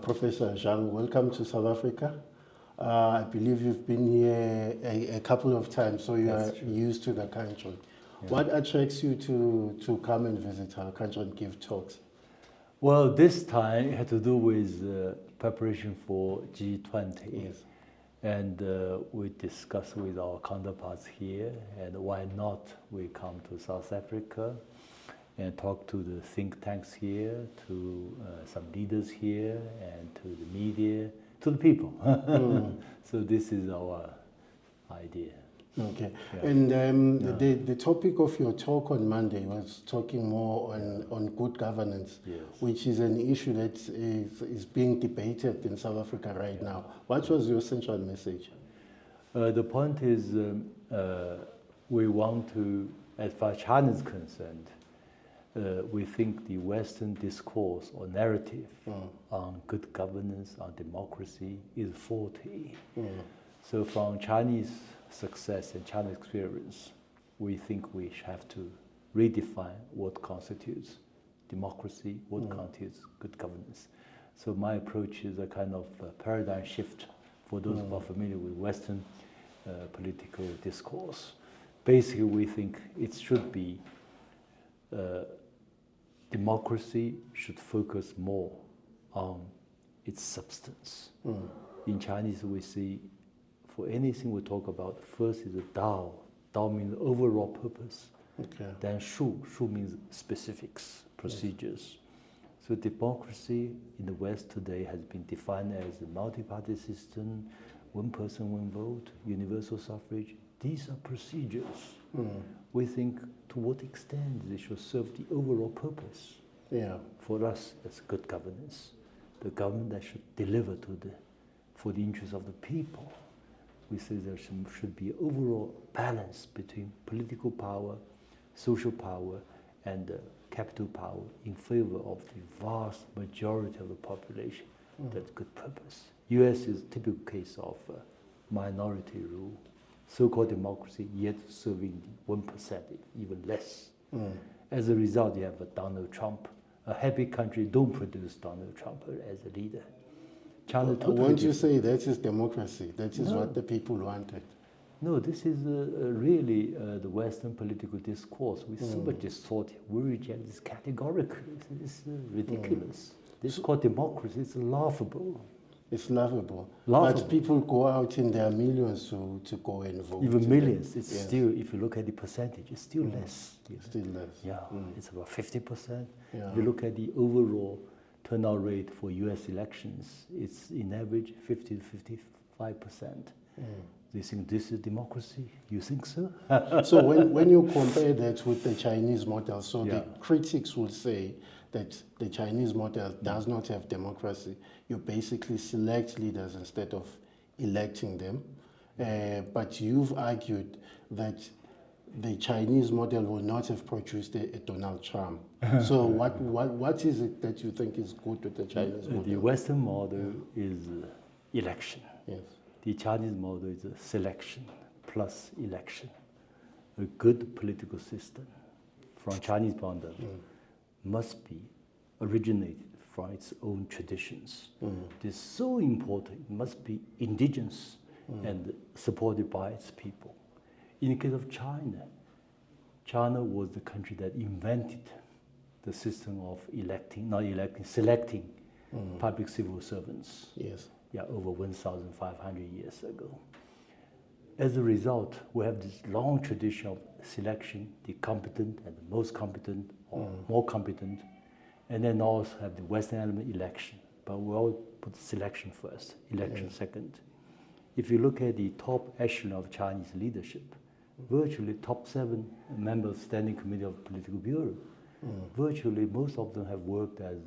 Professor Zhang, welcome to South Africa. I believe you've been here a couple of times, so you are used to the country. Yeah. What attracts you to come and visit our country and give talks? Well, this time it had to do with preparation for G20. Yes. And we discussed with our counterparts here, and why not we come to South Africa and talk to the think tanks here, to some leaders here, and to the media, to the people. So this is our idea. Okay. Yeah. And the topic of your talk on Monday was talking more on good governance, yes, which is an issue that is being debated in South Africa right now. What was your central message? The point is we want to, as far as China is concerned, we think the Western discourse or narrative on good governance, on democracy is faulty. So from Chinese success and Chinese experience, we think we have to redefine what constitutes democracy, what constitutes good governance. So my approach is a kind of paradigm shift for those who are familiar with Western political discourse. Basically, we think it should be democracy should focus more on its substance. In Chinese, we see for anything we talk about, first is the Dao. Dao means overall purpose. Okay. Then Shu. Shu means specifics, procedures. Yes. So democracy in the West today has been defined as a multi-party system, one person, one vote, universal suffrage. These are procedures. We think to what extent they should serve the overall purpose. Yeah. For us, as good governance, the government that should deliver for the interests of the people. We say there should be overall balance between political power, social power, and capital power in favor of the vast majority of the population. That's good purpose. U.S. is a typical case of minority rule, so-called democracy, yet serving the 1%, even less. As a result, you have a Donald Trump. A happy country don't produce Donald Trump as a leader. China won't you say that is democracy? That is what the people wanted. No, this is really the Western political discourse. We so much distorted. We reject this categorically. It's ridiculous. This is called democracy. It's laughable. It's laughable. But people go out in their millions to go and vote. Even millions. It's still, if you look at the percentage, it's still less. Still less. Yeah, it's about 50%. Yeah. If you look at the overall turnout rate for U.S. elections, it's in average 50 to 55%. They think this is democracy? You think so? So when you compare that with the Chinese model, so the critics will say that the Chinese model does not have democracy. You basically select leaders instead of electing them. But you've argued that the Chinese model will not have produced a Donald Trump. So what is it that you think is good with the Chinese model? The Western model is election. Yes. The Chinese model is a selection plus election. A good political system from Chinese point of view must be originated from its own traditions. It is so important. It must be indigenous and supported by its people. In the case of China, China was the country that invented the system of selecting public civil servants. Yes. Yeah, over 1,500 years ago. As a result, we have this long tradition of selection, the competent and the most competent, or more competent, and then also have the Western element election. But we always put selection first, election second. If you look at the top echelon of Chinese leadership, virtually top 7 members of Standing Committee of Political Bureau, virtually most of them have worked as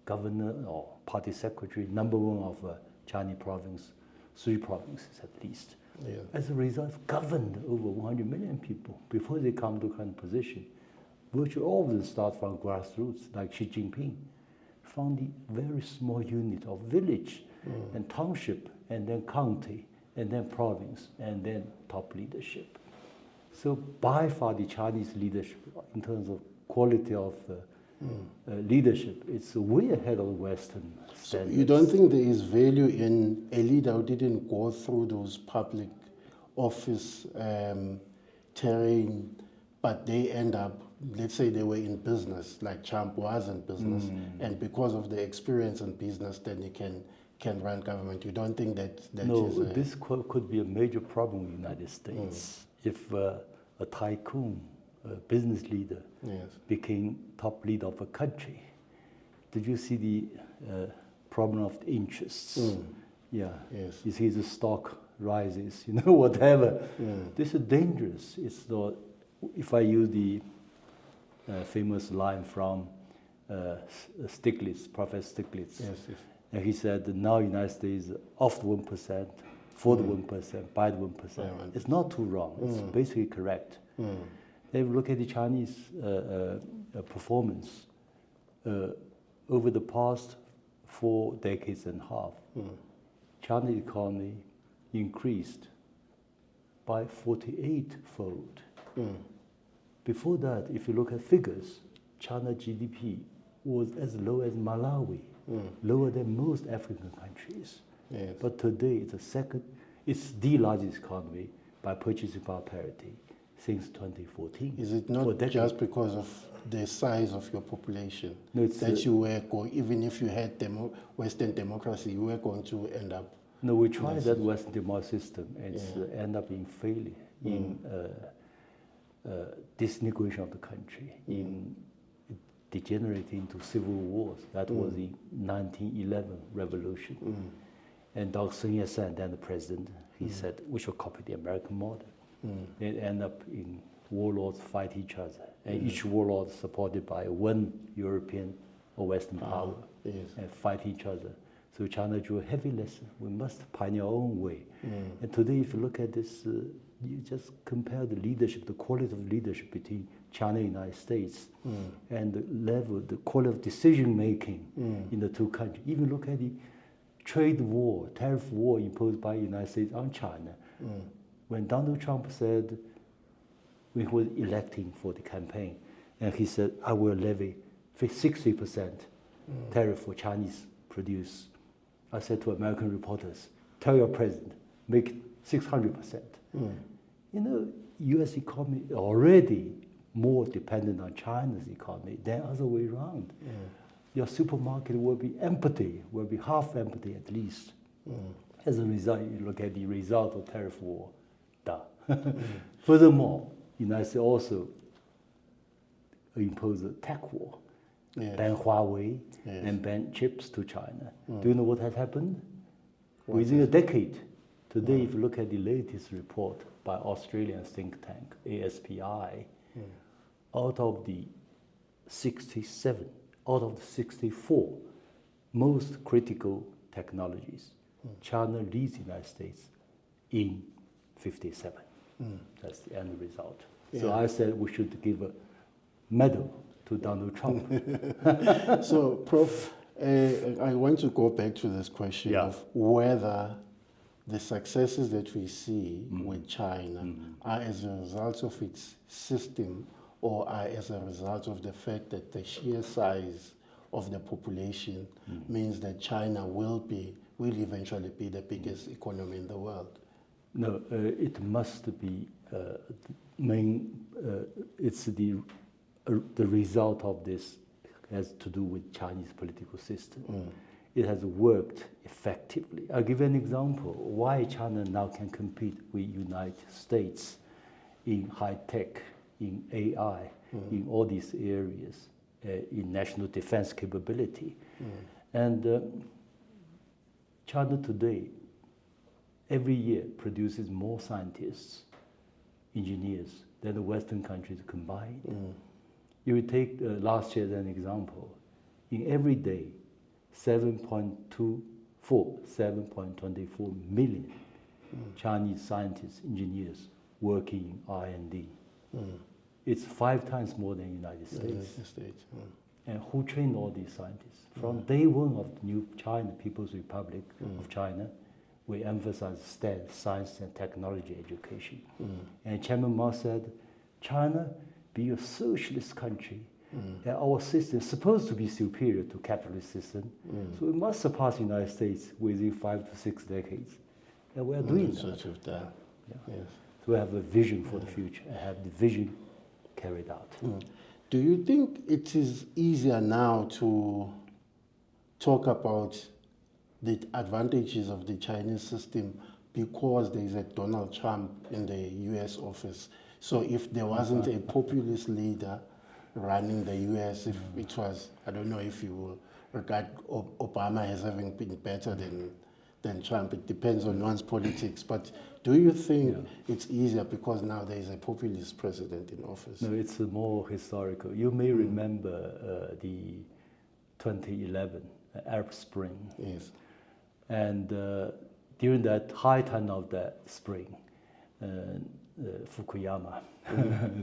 governor or party secretary, number 1 of Chinese province, 3 provinces at least. Yeah. As a result, governed over 100 million people before they come to current position. Virtually all of them start from grassroots, like Xi Jinping, from the very small unit of village and township, and then county, and then province, and then top leadership. So by far the Chinese leadership, in terms of quality of leadership. It's way ahead of Western standards. So you don't think there is value in a leader who didn't go through those public office terrain, but they end up, let's say they were in business, like Trump was in business, and because of the experience in business, then he can run government. You don't think that no, is this could be a major problem in the United States if a tycoon, a business leader, became top leader of a country. Did you see the problem of the interests? Yeah. Yes. You see the stock rises, whatever. This is dangerous. It's not. If I use the famous line from Stiglitz, Professor Stiglitz, and he said, now the United States of the 1%, for the 1%, by the 1%. It's not too wrong. It's basically correct. If you look at the Chinese performance over the past 4 decades and a half, China's economy increased by 48-fold. Before that, if you look at figures, China GDP was as low as Malawi, lower than most African countries. But today, it's the largest economy by purchasing power parity since 2014. Is it not just because of the size of your population that you were going, even if you had Western democracy, you were going to end up? No, we tried that Western democracy system, and it's end up in failure, in disintegration of the country, in degenerating into civil wars. That was the 1911 revolution. And Dr. Sun Yat-sen, then the president, he said we should copy the American model. It end up in warlords fight each other, and each warlord supported by one European or Western power, and fight each other. So China drew a heavy lesson. We must pioneer our own way. And today, if you look at this, you just compare the leadership, the quality of leadership between China and the United States, and the level, the quality of decision making in the two countries. Even look at the trade war, tariff war imposed by the United States on China. When Donald Trump said, when he was electing for the campaign, and he said, I will levy 60% tariff for Chinese produce. I said to American reporters, tell your president, make it 600%. U.S. economy already more dependent on China's economy than other way around. Your supermarket will be empty, will be half empty at least. As a result, you look at the result of tariff war. Furthermore, the United States also imposed a tech war, ban Huawei and ban chips to China. Do you know what has happened? Within a decade, today, if you look at the latest report by Australian think tank, ASPI, out of the 64 most critical technologies, China leads the United States in 57. That's the end result. So I said we should give a medal to Donald Trump. So, Prof, I want to go back to this question of whether the successes that we see with China are as a result of its system or are as a result of the fact that the sheer size of the population means that China will eventually be the biggest economy in the world. No, it must be it's the result of this has to do with Chinese political system. It has worked effectively. I'll give you an example why China now can compete with United States in high tech, in AI, in all these areas, in national defense capability. And China today, every year produces more scientists, engineers than the Western countries combined. You would take last year as an example. In every day, 7.24 million Chinese scientists, engineers working in R&D. It's 5 times more than the United States. And who trained all these scientists? From day one of the new China, People's Republic of China, we emphasize STEM, science and technology education. And Chairman Mao said, China, being a socialist country, And our system is supposed to be superior to capitalist system, so we must surpass the United States within 5 to 6 decades. And we are doing that. Sort of that. Yeah. Yes. So we have a vision for the future and have the vision carried out. Do you think it is easier now to talk about the advantages of the Chinese system because there is a Donald Trump in the US office? So if there wasn't a populist leader running the US, if it was, I don't know if you will regard Obama as having been better than Trump. It depends on one's politics. But do you think it's easier because now there is a populist president in office? No, it's more historical. You may remember the 2011 Arab Spring. Yes. And during that high time of that spring, Fukuyama,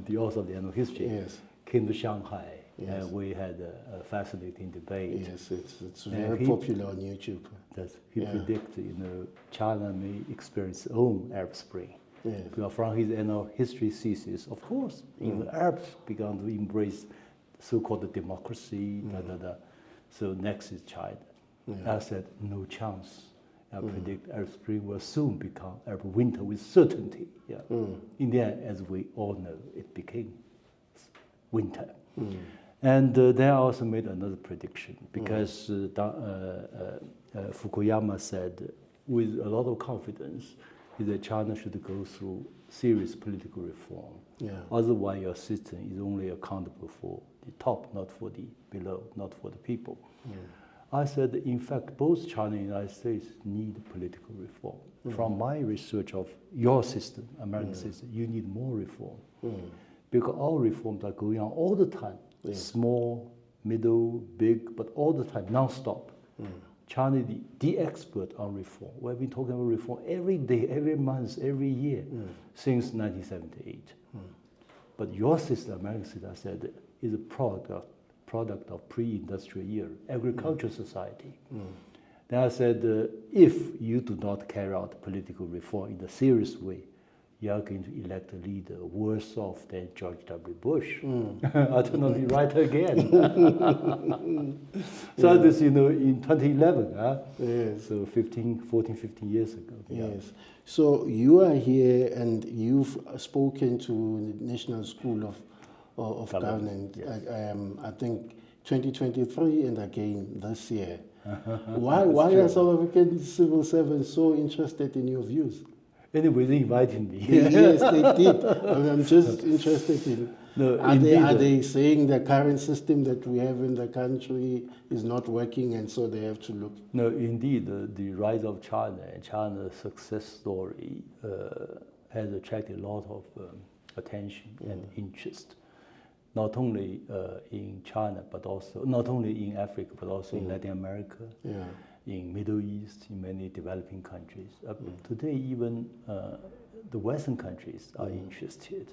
the author of the End of History, came to Shanghai. And we had a fascinating debate. Yes, it's very popular on YouTube. He predicted, China may experience its own Arab Spring. Yes. Because from his End of History thesis, of course, even Arabs began to embrace so-called democracy. So next is China. I said, no chance. I predict Arab Spring will soon become Arab Winter with certainty. In the end, as we all know, it became winter. And then I also made another prediction because Fukuyama said, with a lot of confidence, that China should go through serious political reform. Otherwise, your system is only accountable for the top, not for the below, not for the people. I said, in fact, both China and the United States need political reform. From my research of your system, American system, you need more reform. Because all reforms are going on all the time. Small, middle, big, but all the time, non-stop. China is the expert on reform. We've been talking about reform every day, every month, every year, since 1978. But your system, American system, I said, is a product of pre-industrial era, agricultural society. Then I said, if you do not carry out political reform in a serious way, you are going to elect a leader worse off than George W. Bush. I don't know if you're right again. So this, in 2011, so 14, 15 years ago. Yes. So you are here and you've spoken to the National School of Government, I think 2023 and again this year. Why are South African civil servants so interested in your views? Anyway, they invited me. Yes, they did. I'm just interested in, are they saying the current system that we have in the country is not working and so they have to look? No, indeed, the rise of China and China's success story has attracted a lot of attention and interest. Not only in China, but also, not only in Africa, but also in Latin America, in Middle East, in many developing countries. Today, even the Western countries are interested.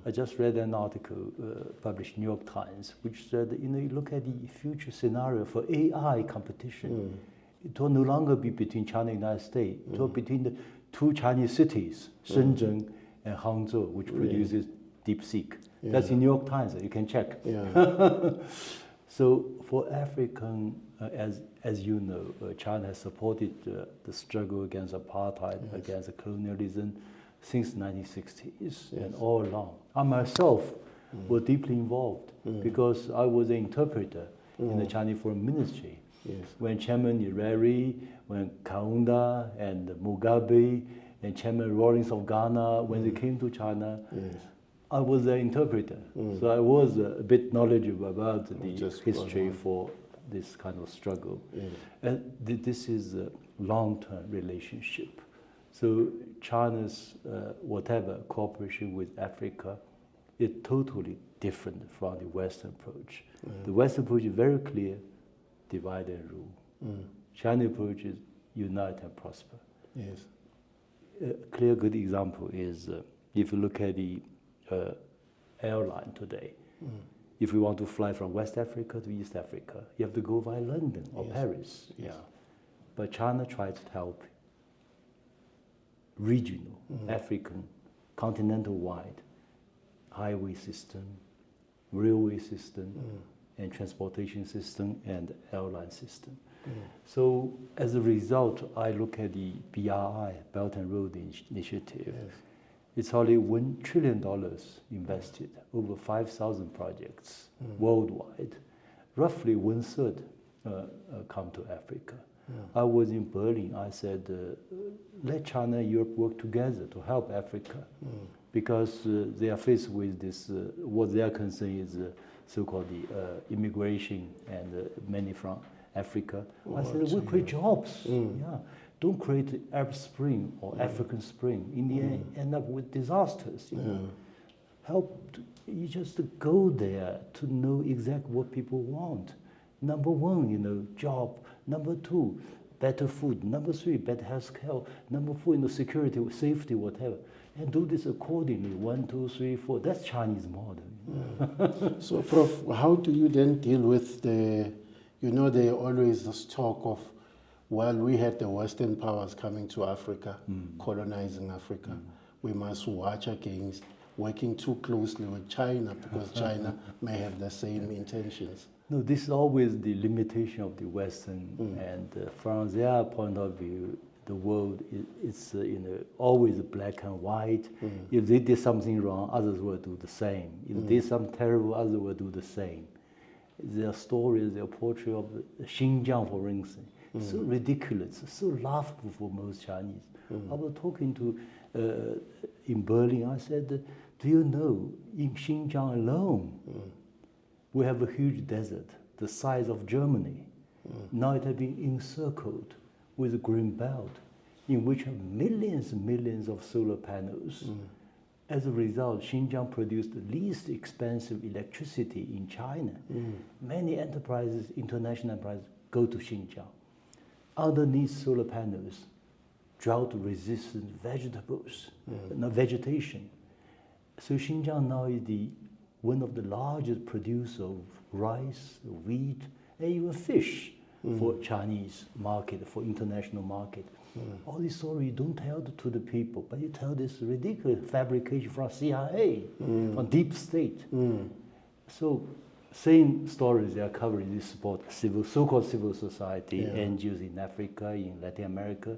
I just read an article published in New York Times, which said, you look at the future scenario for AI competition. It will no longer be between China and the United States. It will be between the two Chinese cities, Shenzhen and Hangzhou, which produces DeepSeek. That's in New York Times, you can check. So for African, as you know, China has supported the struggle against apartheid, against colonialism since 1960s and all along. I myself was deeply involved because I was an interpreter in the Chinese Foreign Ministry. When Chairman Nyerere, when Kaunda and Mugabe and Chairman Rawlings of Ghana, when they came to China, I was an interpreter, so I was a bit knowledgeable about the history for this kind of struggle. And this is a long-term relationship. So China's whatever cooperation with Africa is totally different from the Western approach. The Western approach is very clear, divide and rule. China's approach is unite and prosper. A clear good example is if you look at the airline today. If we want to fly from West Africa to East Africa, you have to go via London or Paris. But China tried to help regional, African, continental-wide highway system, railway system, and transportation system, and airline system. So as a result, I look at the BRI, Belt and Road Initiative. Yes. It's only $1 trillion invested, over 5,000 projects worldwide. Roughly 1/3 come to Africa. I was in Berlin. I said, let China and Europe work together to help Africa, because they are faced with this, what their concern is so-called the immigration, and many from Africa. I said, we create jobs. Yeah. Don't create Arab Spring or African Spring. In the end, end up with disasters. You know? Help, you just go there to know exactly what people want. Number one, you know, job. Number two, better food. Number three, better health care. Number four, you know, security, safety, whatever. And do this accordingly. 1, 2, 3, 4. That's Chinese model. So, Prof, how do you then deal with the, you know, they always this talk of, well, we had the Western powers coming to Africa, colonizing Africa. We must watch against working too closely with China, because China may have the same intentions. No, this is always the limitation of the Western, and from their point of view, the world is you know, always black and white. If they did something wrong, others will do the same. If they did something terrible, others will do the same. Their stories, their portrait of Xinjiang, for instance, so ridiculous, so laughable for most Chinese. I was talking to, in Berlin, I said, do you know, in Xinjiang alone, we have a huge desert, the size of Germany. Now it has been encircled with a green belt, in which are millions and millions of solar panels. As a result, Xinjiang produced the least expensive electricity in China. Many enterprises, international enterprises, go to Xinjiang. Underneath solar panels, drought-resistant vegetables, vegetation. So Xinjiang now is one of the largest producers of rice, wheat, and even fish for Chinese market, for international market. All these stories you don't tell to the people, but you tell this ridiculous fabrication from CIA, from deep state. So same stories they are covering, this support so-called civil society, NGOs in Africa, in Latin America,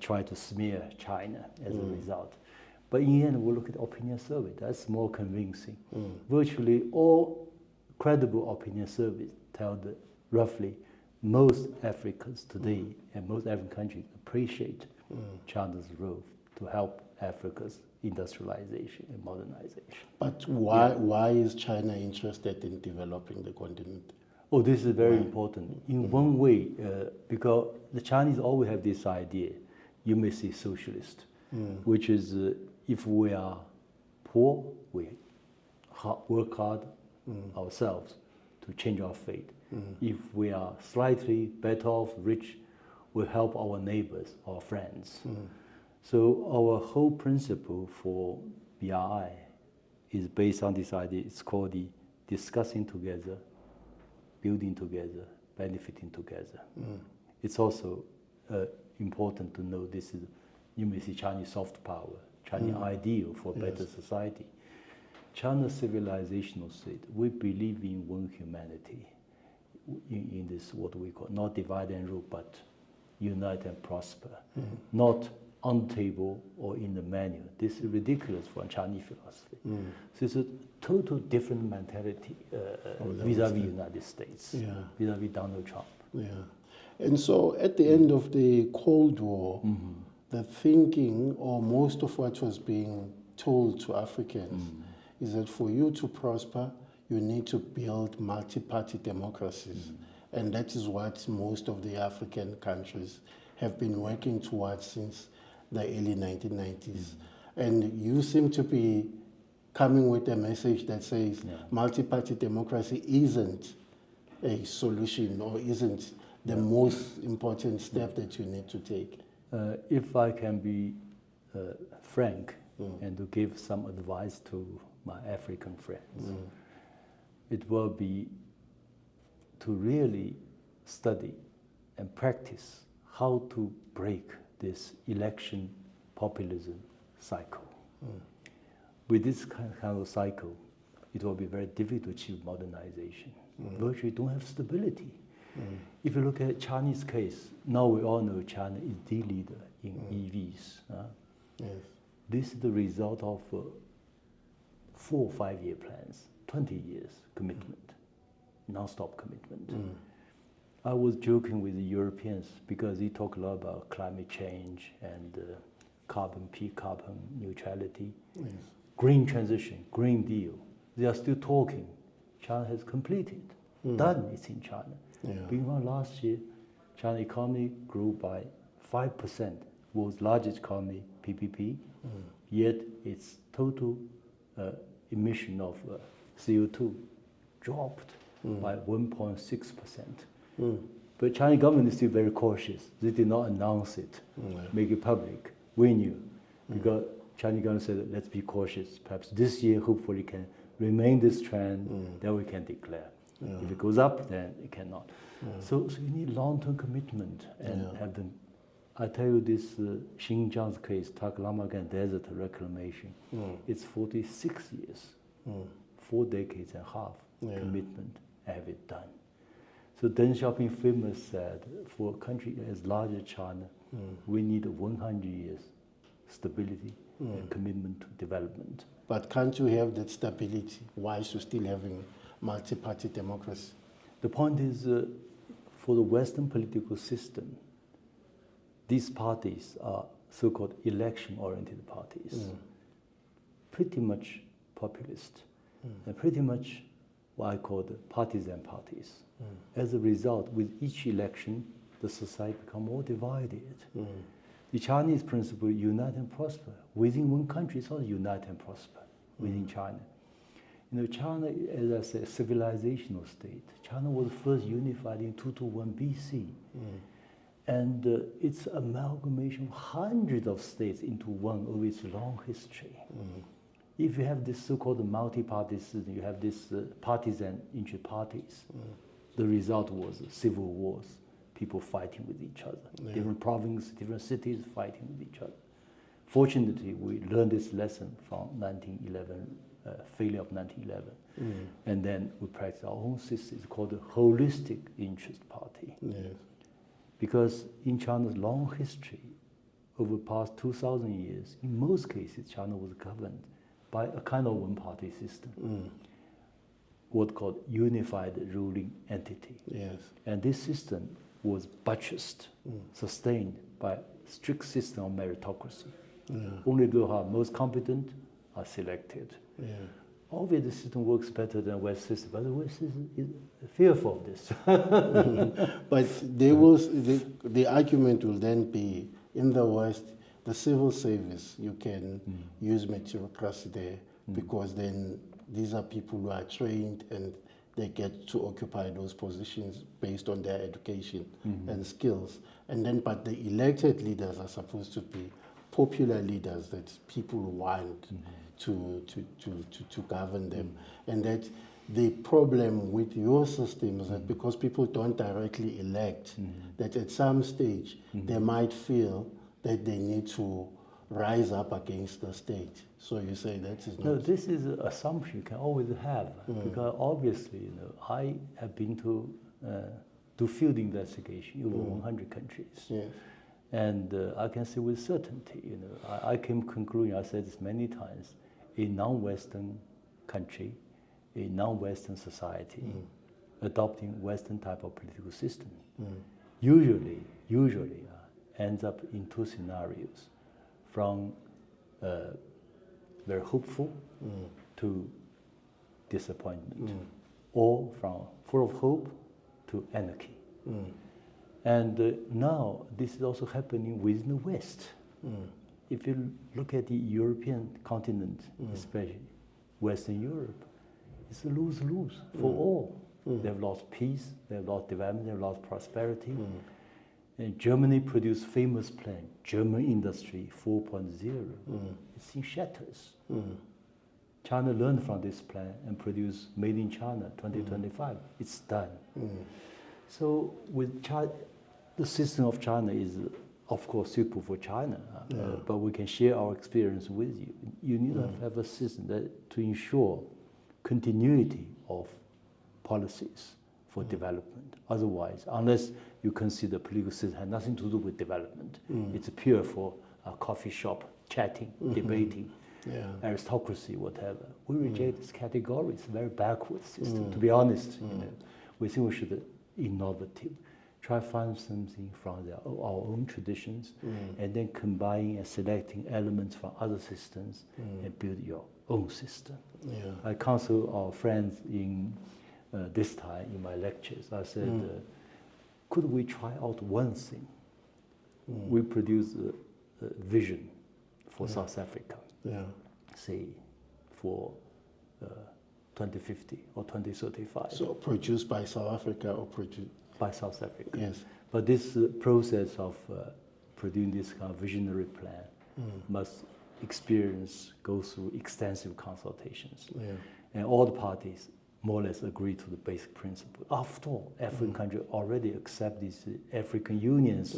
try to smear China as a result. But in the end, we look at opinion survey. That's more convincing. Virtually all credible opinion surveys tell that roughly most Africans today and most African countries appreciate China's role to help Africa's industrialization and modernization. But why is China interested in developing the continent? Oh, this is very important. In one way, because the Chinese always have this idea, you may say socialist, which is if we are poor, we work hard ourselves to change our fate. If we are slightly better off, rich, we help our neighbors, our friends. So our whole principle for BRI is based on this idea. It's called the discussing together, building together, benefiting together. It's also important to know this is, you may see Chinese soft power, Chinese ideal for a better society. China's civilizational state, we believe in one humanity, in this what we call not divide and rule, but unite and prosper, not on table or in the menu. This is ridiculous for Chinese philosophy. So it's a total different mentality vis-a-vis United States, vis-a-vis Donald Trump. And so at the end of the Cold War, the thinking, or most of what was being told to Africans, is that for you to prosper, you need to build multi-party democracies. And that is what most of the African countries have been working towards since the early 1990s. And you seem to be coming with a message that says multi-party democracy isn't a solution, or isn't the most important step that you need to take. If I can be frank and to give some advice to my African friends, it will be to really study and practice how to break this election populism cycle. With this kind of cycle, it will be very difficult to achieve modernization. Virtually don't have stability. If you look at Chinese case, now we all know China is the leader in EVs. Yes. This is the result of 4 or 5 year plans, 20 years commitment, non-stop commitment. I was joking with the Europeans because they talk a lot about climate change and peak carbon neutrality, green transition, Green Deal. They are still talking. China has completed. Done, it's in China. Meanwhile, last year, China economy grew by 5%, world's largest economy, PPP, yet its total emission of CO2 dropped by 1.6%. But Chinese government is still very cautious. They did not announce it, make it public. We knew, because Chinese government said, let's be cautious. Perhaps this year, hopefully, can remain this trend, then we can declare. If it goes up, then it cannot. So you need long-term commitment and have them. I tell you this Xinjiang's case, Taklamakan Desert reclamation, it's 46 years, 4 decades and a half commitment, have it done. So Deng Xiaoping famous said, for a country as large as China, we need 100 years stability and commitment to development. But can't you have that stability whilst you're still having multi-party democracy? The point is, for the Western political system, these parties are so-called election-oriented parties, pretty much populist, and pretty much what I call the partisan parties. As a result, with each election, the society becomes more divided. The Chinese principle, unite and prosper. Within one country, it's also unite and prosper within China. You know, China, as I said, civilizational state. China was first unified in 221 BC. And it's amalgamation of hundreds of states into one over its long history. If you have this so-called multi-partyism, you have this partisan inter-parties, the result was civil wars, people fighting with each other, different provinces, different cities fighting with each other. Fortunately, we learned this lesson from 1911, failure of 1911. And then we practice our own system. It's called the holistic interest party. Because in China's long history, over the past 2,000 years, in most cases, China was governed by a kind of one-party system, what called unified ruling entity. And this system was buttressed, sustained by a strict system of meritocracy. Only those who are most competent are selected. Obviously, the system works better than West system, but the West system is fearful of this. But they will, the argument will then be, in the West, the civil service, you can use meritocracy there, because then these are people who are trained and they get to occupy those positions based on their education and skills. And then, but the elected leaders are supposed to be popular leaders that people want to govern them. And that the problem with your system is that because people don't directly elect, that at some stage they might feel that they need to rise up against the state. So you say that is not... No, this is an assumption you can always have, because obviously, you know, I have been to do field investigation in over 100 countries. And I can say with certainty, you know, I came to conclusion, I said this many times, a non-Western country, a non-Western society, adopting Western type of political system, usually ends up in 2 scenarios, from very hopeful to disappointment, or from full of hope to anarchy. And now this is also happening within the West. If you look at the European continent, especially Western Europe, it's a lose-lose for all. They've lost peace, they've lost development, they've lost prosperity. And Germany produced famous plan, German Industry 4.0. It's in shatters. China learned from this plan and produced Made in China 2025. It's done. So with China, the system of China is, of course, suitable for China, but we can share our experience with you. You need to have a system that to ensure continuity of policies for development. Otherwise, unless you consider political system has nothing to do with development, it's pure for a coffee shop, chatting, debating, aristocracy, whatever. We reject this category. It's a very backward system, to be honest. You know, we think we should innovative, try to find something from our own traditions, and then combining and selecting elements from other systems and build your own system. I counsel our friends in this time in my lectures. I said, could we try out one thing? We produce a vision for South Africa, say for 2050 or 2035. So produced by South Africa or produced by South Africa. Yes. But this process of producing this kind of visionary plan must go through extensive consultations. And all the parties more or less agree to the basic principle. After all, African countries already accept this African Union's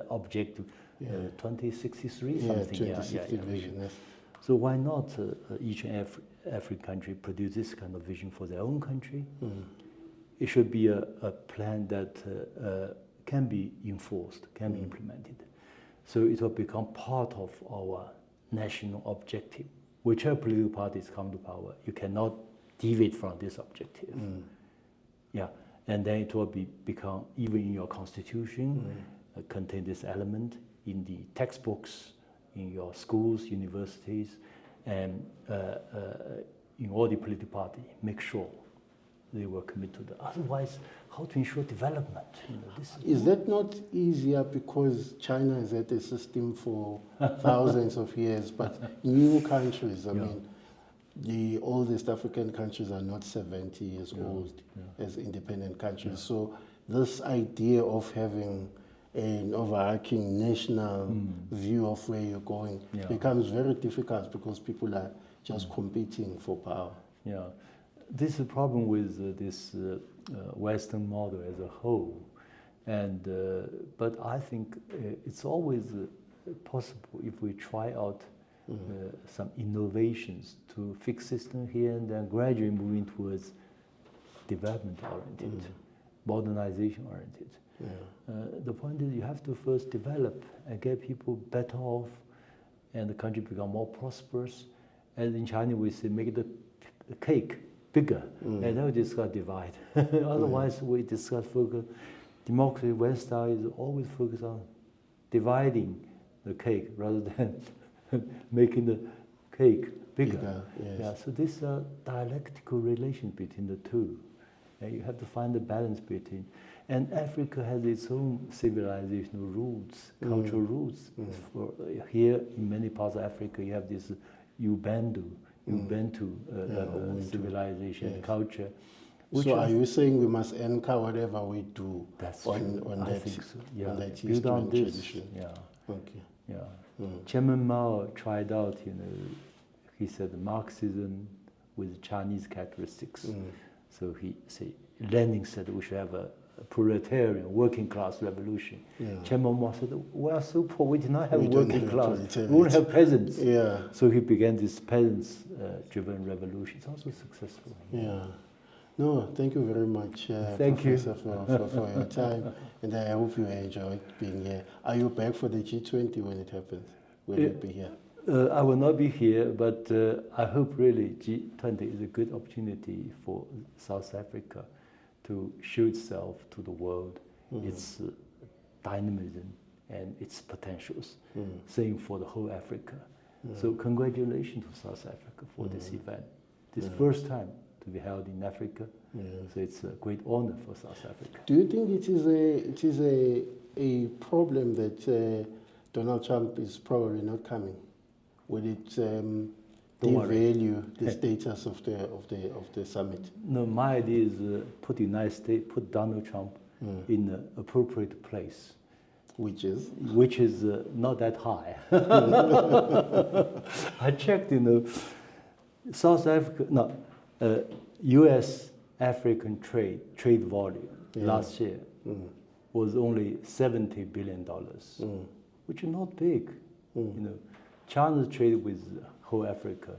objective 2063 something. 2060 vision. Yes. So why not each and every African country produce this kind of vision for their own country? It should be a plan that can be enforced, can be implemented. So it will become part of our national objective. Whichever political parties come to power, you cannot deviate from this objective. And then it will become, even in your constitution, contain this element in the textbooks, in your schools, universities, and in all the political parties, make sure they will commit to that. Otherwise, how to ensure development? You know, this is that not easier because China has had a system for thousands of years, but new countries, I mean, the oldest African countries are not 70 years old as independent countries. So this idea of having an overarching national view of where you're going becomes very difficult because people are just competing for power. This is a problem with this Western model as a whole, and but I think it's always possible if we try out some innovations to fix system here and then gradually moving towards development-oriented, modernization-oriented. The point is you have to first develop and get people better off, and the country become more prosperous. As in China, we say make the cake bigger, and then we discuss divide. Otherwise, we discuss focus. Democracy, West style is always focused on dividing the cake rather than making the cake bigger. So this is a dialectical relation between the two. And you have to find the balance between. And Africa has its own civilizational roots, cultural roots. For here, in many parts of Africa, you have this Ubuntu civilization, culture. So are you saying we must anchor whatever we do on I that, think so. on that Build on history and this. tradition? Chairman Mao tried out, he said Marxism with Chinese characteristics. So he said, Lenin said we should have a proletarian, working class revolution. Chairman Mao said, we are so poor, we did not have working class, we won't have peasants. So he began this peasants-driven revolution. It's also successful. No, thank you very much, Professor, for your time, and I hope you enjoyed being here. Are you back for the G20 when it happens? Will you be here? I will not be here, but I hope really G20 is a good opportunity for South Africa to show itself to the world, its dynamism and its potentials. Same for the whole Africa. So congratulations to South Africa for this event. This first time to be held in Africa. So it's a great honor for South Africa. Do you think it is a problem that Donald Trump is probably not coming? Will it devalue the status of the summit? No, my idea is put the United States, put Donald Trump in the appropriate place. Which is? Which is not that high. I checked, South Africa, U.S.-African trade volume last year was only $70 billion, which is not big. China's trade with whole Africa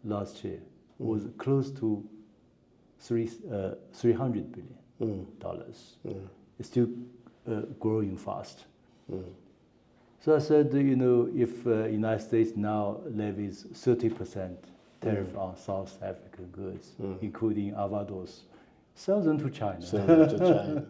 last year was close to $300 billion. It's still growing fast. So I said, you know, if United States now levies 30% tariff on South African goods, including avocados, sell them to China. Sell them to China.